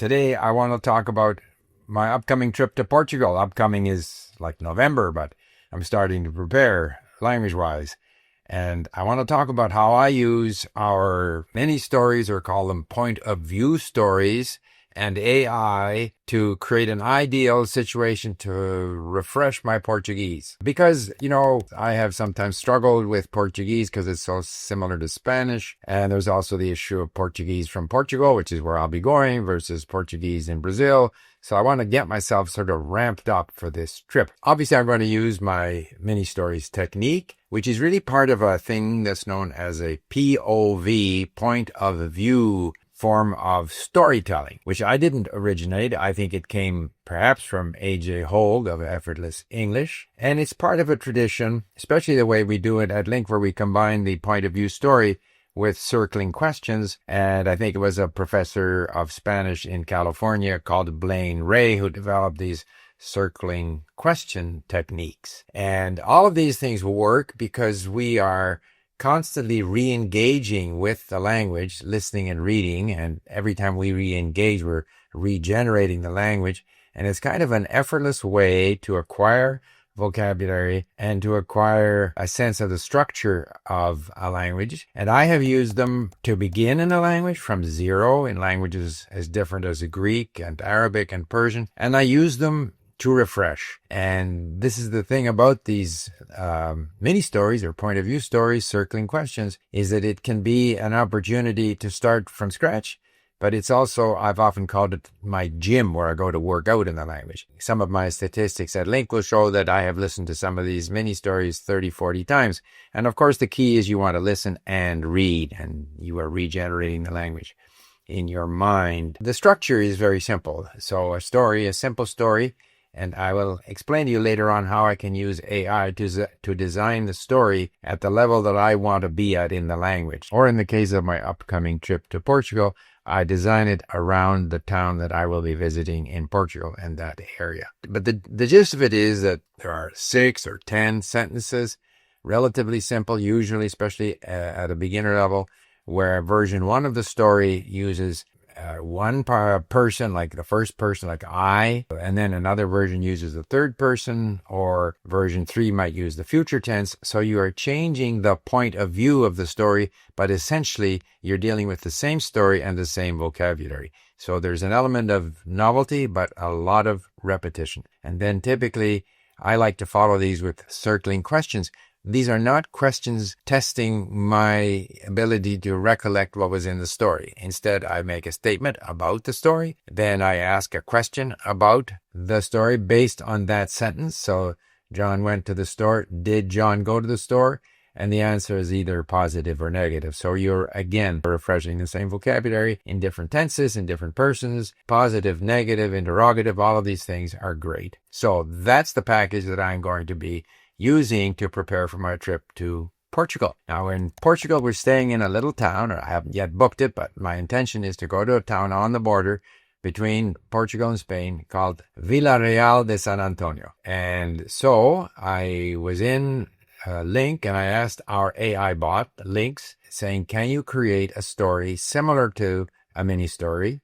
Today I want to talk about my upcoming trip to Portugal. Upcoming is like November, but I'm starting to prepare language-wise. And I want to talk about how I use our mini stories, or call them point of view stories, and AI to create an ideal situation to refresh my Portuguese. Because, I have sometimes struggled with Portuguese because it's so similar to Spanish. And there's also the issue of Portuguese from Portugal, which is where I'll be going, versus Portuguese in Brazil. So I want to get myself sort of ramped up for this trip. Obviously, I'm going to use my mini stories technique, which is really part of a thing that's known as a POV, point of view form of storytelling, which I didn't originate. I think it came perhaps from A.J. Hogue of Effortless English. And it's part of a tradition, especially the way we do it at Link, where we combine the point of view story with circling questions. And I think it was a professor of Spanish in California called Blaine Ray who developed these circling question techniques. And all of these things work because we are constantly re-engaging with the language, listening and reading. And every time we re-engage, we're regenerating the language. And it's kind of an effortless way to acquire vocabulary and to acquire a sense of the structure of a language. And I have used them to begin in a language from zero in languages as different as Greek and Arabic and Persian. And I use them to refresh. And this is the thing about these mini stories or point of view stories, circling questions, is that it can be an opportunity to start from scratch. But it's also, I've often called it my gym, where I go to work out in the language. Some of my statistics at Link will show that I have listened to some of these mini stories 30, 40 times. And of course, the key is you want to listen and read, and you are regenerating the language in your mind. The structure is very simple. So a simple story, and I will explain to you later on how I can use AI to design the story at the level that I want to be at in the language. Or in the case of my upcoming trip to Portugal, I design it around the town that I will be visiting in Portugal and that area. But the gist of it is that there are 6 or 10 sentences, relatively simple, usually, especially at a beginner level, where version 1 of the story uses one person, like the first person, like I, and then another version uses the third person, or version 3 might use the future tense. So you are changing the point of view of the story, but essentially you're dealing with the same story and the same vocabulary. So there's an element of novelty, but a lot of repetition. And then typically I like to follow these with circling questions. These are not questions testing my ability to recollect what was in the story. Instead, I make a statement about the story. Then I ask a question about the story based on that sentence. So John went to the store. Did John go to the store? And the answer is either positive or negative. So you're, again, refreshing the same vocabulary in different tenses, in different persons. Positive, negative, interrogative, all of these things are great. So that's the package that I'm going to be using to prepare for my trip to Portugal. Now, in Portugal, we're staying in a little town, or I haven't yet booked it, but my intention is to go to a town on the border between Portugal and Spain called Vila Real de San Antonio. And so I was in Link, and I asked our AI bot, Links, saying, can you create a story similar to a mini story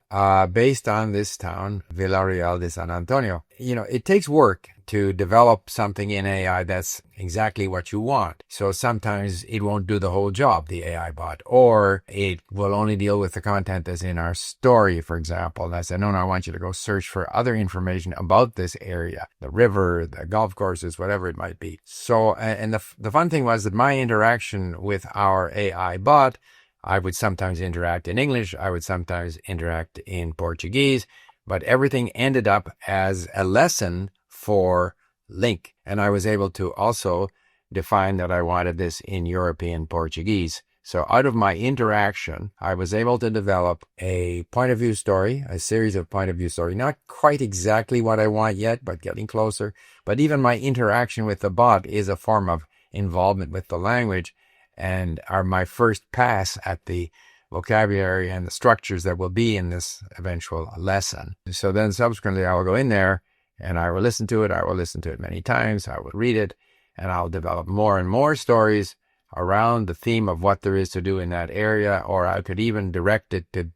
based on this town, Vila Real de San Antonio? It takes work to develop something in AI that's exactly what you want. So sometimes it won't do the whole job, the AI bot, or it will only deal with the content that's in our story, for example. And I said, no, I want you to go search for other information about this area, the river, the golf courses, whatever it might be. So, and the fun thing was that my interaction with our AI bot, I would sometimes interact in English, I would sometimes interact in Portuguese, but everything ended up as a lesson for Link. And I was able to also define that I wanted this in European Portuguese. So out of my interaction, I was able to develop a point of view story, a series of point of view story. Not quite exactly what I want yet, but getting closer. But even my interaction with the bot is a form of involvement with the language, and are my first pass at the vocabulary and the structures that will be in this eventual lesson. So then subsequently I will go in there and I will listen to it. I will listen to it many times. I will read it, and I'll develop more and more stories around the theme of what there is to do in that area. Or I could even direct it to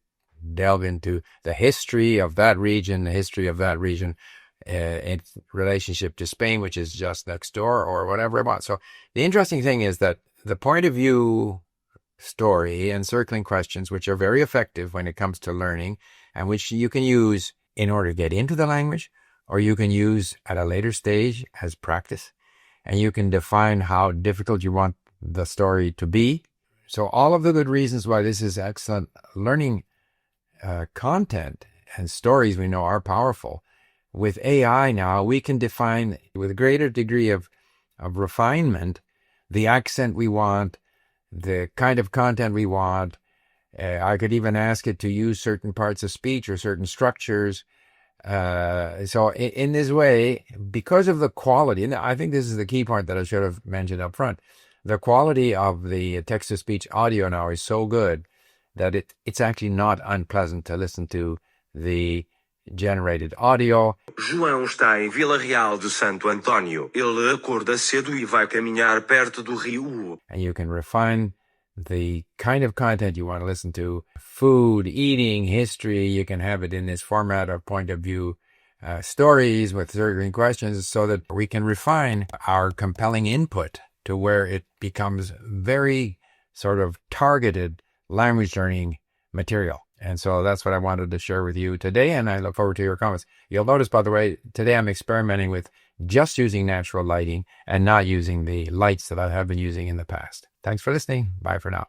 delve into the history of that region, in relationship to Spain, which is just next door, or whatever I want. So the interesting thing is that the point of view story and circling questions, which are very effective when it comes to learning, and which you can use in order to get into the language, or you can use at a later stage as practice, and you can define how difficult you want the story to be. So all of the good reasons why this is excellent learning content, and stories we know are powerful. With AI now, we can define with a greater degree of refinement the accent we want, the kind of content we want. I could even ask it to use certain parts of speech or certain structures. So in this way, because of the quality, and I think this is the key point that I should have mentioned up front, the quality of the text-to-speech audio now is so good that it's actually not unpleasant to listen to the generated audio. João está em Vila Real de Santo Antônio. Ele acorda cedo e vai caminhar perto do rio. And you can refine the kind of content you want to listen to. Food, eating, history, you can have it in this format of point of view stories with certain questions, so that we can refine our compelling input to where it becomes very sort of targeted language learning material. And so that's what I wanted to share with you today, and I look forward to your comments. You'll notice, by the way, today I'm experimenting with just using natural lighting and not using the lights that I have been using in the past. Thanks for listening. Bye for now.